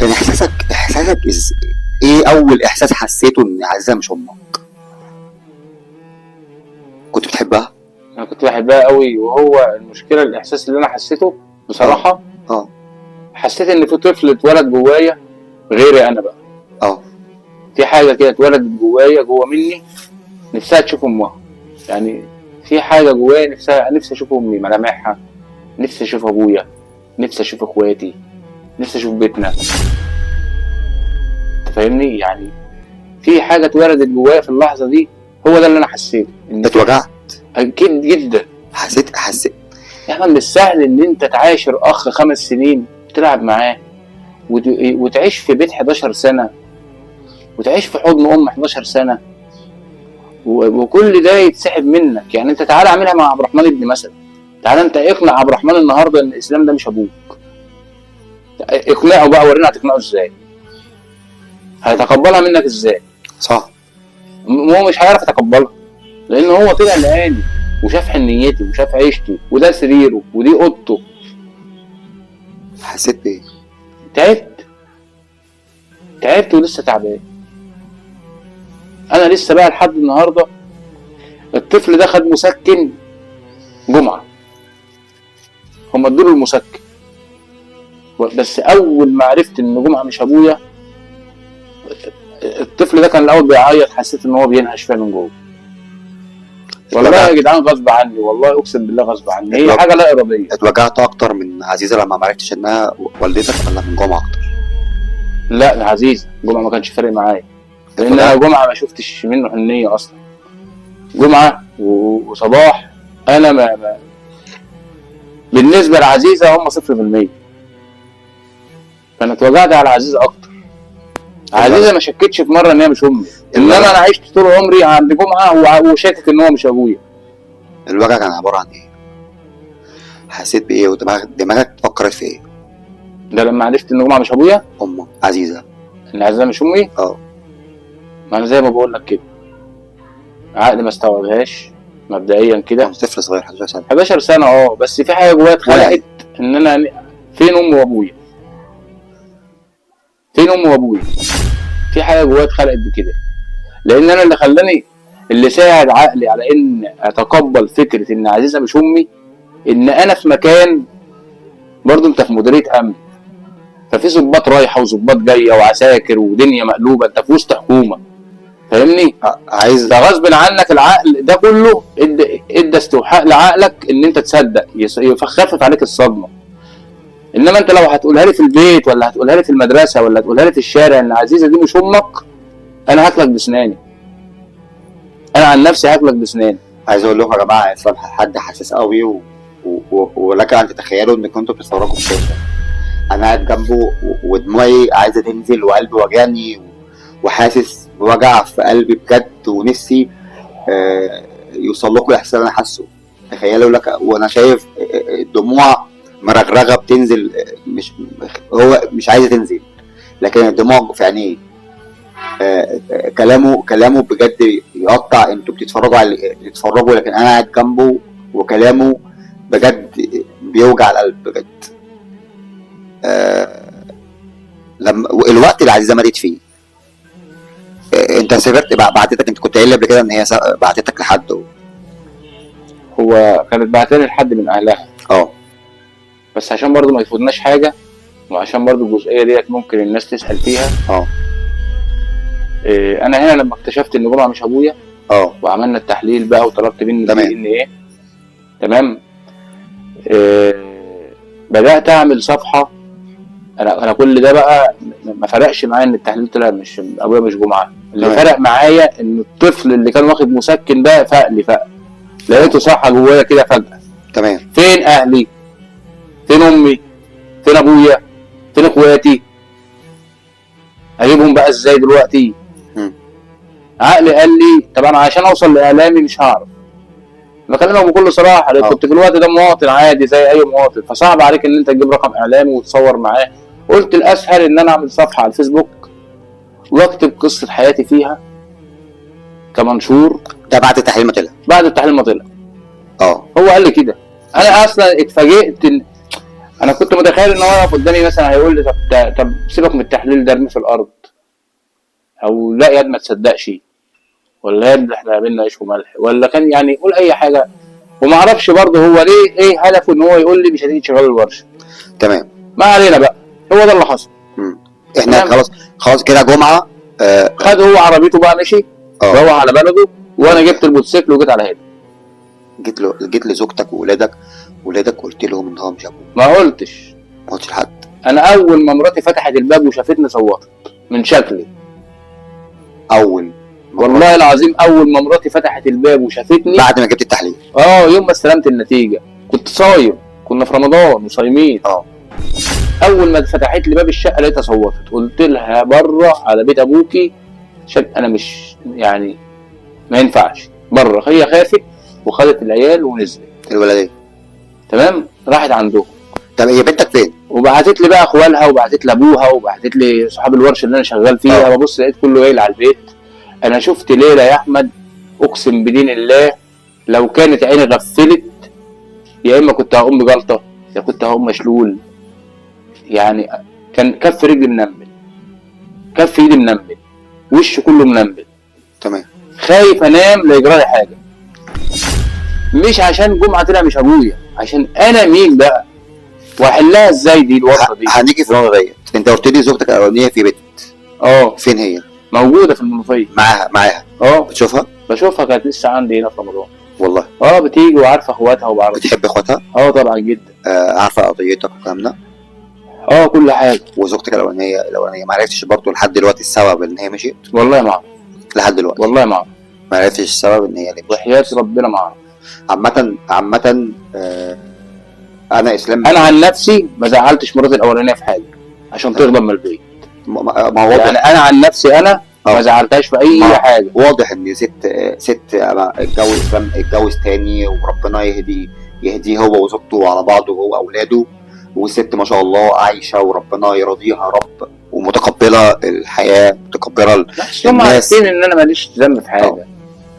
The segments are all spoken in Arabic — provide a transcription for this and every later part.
كان احساسك ايه اول احساس حسيته ان عزيزة مش امك؟ كنت بتحبها؟ انا كنت بحبها قوي، وهو المشكله الاحساس اللي انا حسيته بصراحه، اه حسيت ان في طفل اتولد جوايا غيري انا بقى. اه في حاجه كده اتولدت جوايا جوا مني نفسها تشوف امها. يعني في حاجه جوايا نفسي اشوف امي ملامحها، نفسي اشوف ابويا، نفسي اشوف اخواتي، نفسي اشوف بيتنا. انت فاهمني؟ يعني في حاجه اتولدت جوايا في اللحظه دي، هو ده اللي انا حسيته. ان اتوجعت؟ اكيد جدا. حسيت يعني مش سهل ان انت تعاشر اخ 5 سنين تلعب معاه وتعيش في بيت 11 سنه، وتعيش في حضن ام 11 سنه، وكل ده يتسحب منك. يعني انت تعالى اعملها مع عبد الرحمن ابني مثلا. تعالى انت اقنع عبد الرحمن النهارده ان الاسلام ده مش ابوك. اقنعه بقى، ورينا هتقنعه ازاي، هيتقبلها منك ازاي. صح. هو مش هيعرف يتقبلها، لان هو طلع لقاني وشاف حنيتي وشاف عيشتي، وده سريره ودي اوضته. حسيت بايه؟ تعبت ولسه تعبان. انا لسه بقى لحد النهارده. الطفل ده خد مسكن جمعه، هم ادوا له المسكن، بس اول ما عرفت ان جمعه مش ابويا، الطفل ده كان الاول بيعيط، حسيت ان هو بينهش فيا من جوه. والله يا جدعان غصب عني، والله اقسم بالله غصب عني، هي حاجه لا اراديه. اتوجعت اكتر من عزيزة لما ما عرفتش انها والدتك، ولا من جمعة اكتر؟ لا عزيز، جمعه ما كانش فارق معايا، لان انا جمعه ما شفتش منه حنيه اصلا. جمعه وصباح انا ما بالنسبه لعزيزه هم 0%. فانا اتوجعت على عزيزه اكتر. عزيزه ما شكتش في مره ان هي مش امي، انما انا عشت طول عمري عند جمعه وشاكك ان هو مش ابويا. الوجع كان عباره عن ايه؟ حسيت بايه؟ ودماغك فكرت في ايه؟ ده لما عرفت ان جمعه مش ابويا، امك عزيزه، ان عزيزه مش امي. ما انا زي ما بقول لك كده، عقلي ما استوعبهاش مبدئيا كده. كنت طفل صغير 11 سنه. 11 سنه بس في حاجه جوايا اتخلقت ان انا فين امي وابويا؟ فين امي وابويا؟ في حاجه جوايا اتخلقت بكده، لان انا اللي خلاني، اللي ساعد عقلي على ان اتقبل فكره ان عزيزه مش امي، ان انا في مكان برضو، انت في مديريه امن، ففي ضباط رايحه وضباط جايه وعساكر ودنيا مقلوبه، انت في وسط حكومه. فاهمني؟ عايز ده غصب عنك، العقل ده كله ادى استوحاء لعقلك ان انت تصدق، يخفف عليك الصدمه. انما انت لو هتقولها لي في البيت، ولا هتقولها لي في المدرسه، ولا هتقولها لي في الشارع ان عزيزه دي مش امك، انا هاكلك بسناني. انا عن نفسي هاكلك بسناني. عايز اقول لكم يا جماعه، اسلام حد حساس قوي، ولك ان تتخيلوا ان كنتوا بتتفرجوا في الشاشه، انا قاعد جنبه ودموعي عايزه تنزل وقلبي وجعني وحاسس بوجع في قلبي بجد، ونفسي يوصل لكم الاحساس اللي انا حاسه. تخيلوا لك وانا شايف الدموع مرغرغه بتنزل، هو مش عايزه تنزل، لكن الدموع في عينيه. كلامه بجد يقطع. انتوا بتتفرجوا لكن انا قاعد جنبه، وكلامه بجد بيوجع القلب بجد. لما الوقت اللي عزيزه ماتت فيه، انت سافرت، بعتتك، انت كنت قايل لي قبل كده ان هي بعتتك لحد هو كانت بعتني لحد من اهلها، بس عشان برضو ما يفوتناش حاجه، وعشان برضو الجزئيه ديت ممكن الناس تسال فيها. انا هنا لما اكتشفت ان جمعه مش ابويا، وعملنا التحليل بقى وطلبت منه DNA، تمام. بدات اعمل صفحه. انا كل ده بقى ما فرقش معايا ان التحليل طلع مش ابويا مش جمعه. اللي فرق معايا ان الطفل اللي كان واخد مسكن ده فاق لقيته صحى جوايا كده فجاه. تمام. فين اهلي؟ فين امي؟ فين ابويا؟ فين اخواتي؟ اجيبهم بقى ازاي دلوقتي؟ عقلي قال لي طب انا عشان اوصل لاعلامي مش هعرف. بكلمك بكل صراحه، كنت في الوقت ده مواطن عادي زي اي مواطن، فصعب عليك ان انت تجيب رقم اعلامي وتصور معاه. قلت الاسهل ان انا اعمل صفحه على الفيسبوك واكتب قصه حياتي فيها كمنشور. ده بعد التحليل ما طلع؟ بعد التحليل ما طلع. هو قال لي كده. انا اصلا اتفاجئت ان انا كنت متخيل ان هو قدامي مثلا هيقول لي طب سيبك من التحليل التحليل ده ارميه في الارض، او لا ياد ما تصدقش، ولا ياد احنا بينا عيش وملح، ولا كان يعني يقول اي حاجه. وما اعرفش برضه هو ليه ايه هدفه ان هو يقول لي مش هتيجي تشغل الورشه. تمام. ما علينا بقى، هو ده اللي حصل. احنا تمام. خلاص كده جمعه. خد هو عربيته بقى مشي، روح على بلده، وانا جبت الموتوسيكل وجيت على هنا. جيت لزوجتك وولادك قلت لهم ان هو مش ابوه؟ ما قلتش لحد. انا اول ما مراتي فتحت الباب وشافتني صوتت من شكلي. والله العظيم اول ما مراتي فتحت الباب وشافتني بعد ما جبت التحليل، يوم ما استلمت النتيجه كنت صايم، كنا في رمضان وصايمين. اول ما فتحت لي باب الشقه لقيتها صوتت، قلت لها بره على بيت ابوكي، عشان انا مش يعني ما ينفعش بره. هي خافت وخدت العيال ونزلت الولدين. تمام. راحت عندهم. طب هي بنتك فين؟ وبعتت لي بقى اخوالها، وبعتت لي ابوها، وبعتت لي صحاب الورشه اللي انا شغال فيها. ببص لقيت كله جاي على البيت. انا شفت ليله يا احمد اقسم بدين الله لو كانت عيني غفلت يا اما كنت هقوم بجلطه يا كنت هقوم مشلول. يعني كان كف رجلي منمل، كف ايدي منمل، وش كله منمل. تمام. خايف انام لا يجرى لي حاجه. مش عشان جمعه طلع مش ابويا، عشان انا مين بقى واحلها ازاي دي الورطه دي. هنيجي في النقطه ديت. انت قلت لي زوجتك الاولانيه في بيت. فين هي؟ موجوده في المنوفيه. معاها. بتشوفها كانت لسه عندي هنا في رمضان. والله. بتيجي وعارفه اخواتها وبعرف. بتحب اخواتها؟ طبعا جدا. عارفه قضيتك والكلام ده؟ كل حاجه. وزوجتك الاولانيه ما عرفتش برضه لحد دلوقتي السبب ان هي مشيت؟ والله ما اعرف لحد دلوقتي. والله ما اعرف. ما عرفتش السبب ان هي ليه؟ وحياة ربنا ما اعرف. عامة انا اسلام، انا عن نفسي ما زعلتش مراتي الاولانيه في حاجه عشان تغضب من البيت. ما واضح يعني انا عن نفسي انا ما زعلتهاش في اي حاجه. واضح ان ست اتجوز تاني وربنا يهديه هو وزوجته على بعض وهو واولاده، والست ما شاء الله عايشه وربنا يرضيها يا رب، ومتقبله الحياه، متقبله الناس. هم عارفين ان انا ماليش ذنب في حاجه.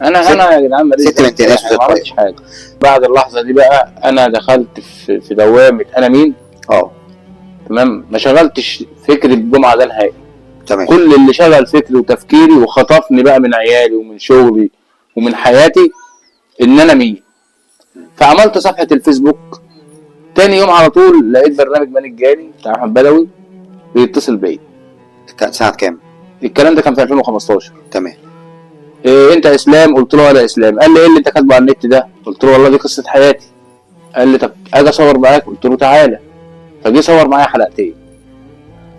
انا يا جدعان ماليش ست بنت ناس ما عملتش حاجه. بعد اللحظه دي بقى انا دخلت في دوامه انا مين. تمام. ما شغلتش فكري الجمعه ده نهائي. تمام. كل اللي شغل فكري وتفكيري وخطفني بقى من عيالي ومن شغلي ومن حياتي ان انا مين. فعملت صفحه الفيسبوك. تاني يوم على طول لقيت برنامج ماني الجاني بتاع احمد بدوي بيتصل بيا. كان سنه كام الكلام ده؟ كان في 2015. تمام. انت اسلام؟ قلت له انا اسلام. قال لي ايه اللي انت كاتبه على النت ده؟ قلت له والله دي قصه حياتي. قال لي طب اجي اصور معاك؟ قلت له تعالى. فجي صور معايا حلقتين.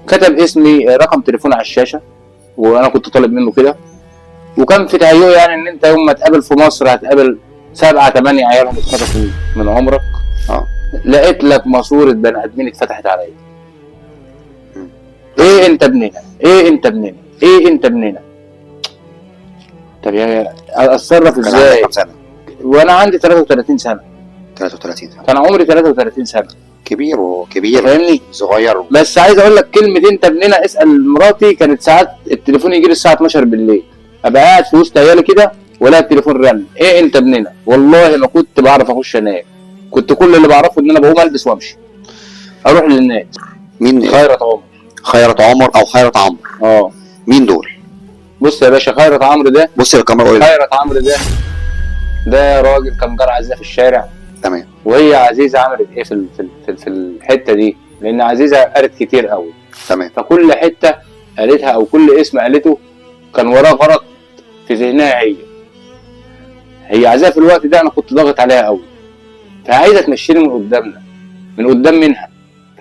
كتب اسمي رقم تليفون على الشاشه وانا كنت طالب منه كده. وكان في تهيؤ يعني ان انت يوم ما تقابل في مصر هتقابل 7 8 عيالهم اتخطفوا من عمرك. لقيت لك ماسوره بني ادمين اتفتحت عليا. ايه انت ابننا، ايه انت ابننا، ايه انت ابننا. طب يا اتصرف ازاي وانا عندي 33 سنه؟ 33 سنه. كان عمري 33 سنه. كبير فاهمني؟ صغير. بس عايز اقول لك كلمه انت ابننا. اسال مراتي، كانت ساعات التليفون يجي لي الساعه 12 بالليل، ابقى قاعد في وسط عيالي كده ولا التليفون رن. ايه انت ابننا؟ والله ما كنت بعرف اخش انام. كنت كل اللي بعرفه ان انا بقوم البس وامشي اروح للناس. مين؟ خيرت عمر. خيرت عمر او خيرت عمرو. مين دول؟ بص يا باشا، خيرت عمرو ده، بص الكاميرا. خيرت عمرو ده راجل كان جار عزيزه في الشارع. تمام. وهي عزيزه عملت ايه في الحته دي؟ لان عزيزه قالت كتير قوي. تمام. فكل حته قالتها او كل اسم قالته كان وراه غلط في ذهنها. هي عزيزه في الوقت ده انا كنت ضاغط عليها قوي، فعايزه تمشيني من قدامنا، من قدام منها.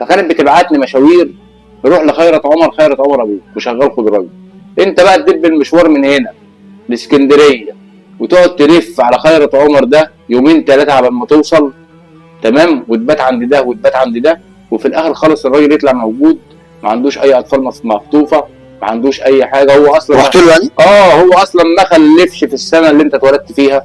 فكانت بتبعتني مشاوير، روح لخيرت عمر ابوك وشغال خضراوي. انت بقى تدب المشوار من هنا لاسكندريه وتقعد تلف على خيرت عمر ده 2 3 على ما توصل. تمام. وتبات عند ده وتبات عند ده، وفي الاخر خالص الراجل يطلع موجود ما عندوش اي اطفال مخطوفه، ما عندوش اي حاجه. هو اصلا رحت له يعني؟ هو اصلا ما خلفش في السنه اللي انت اتولدت فيها.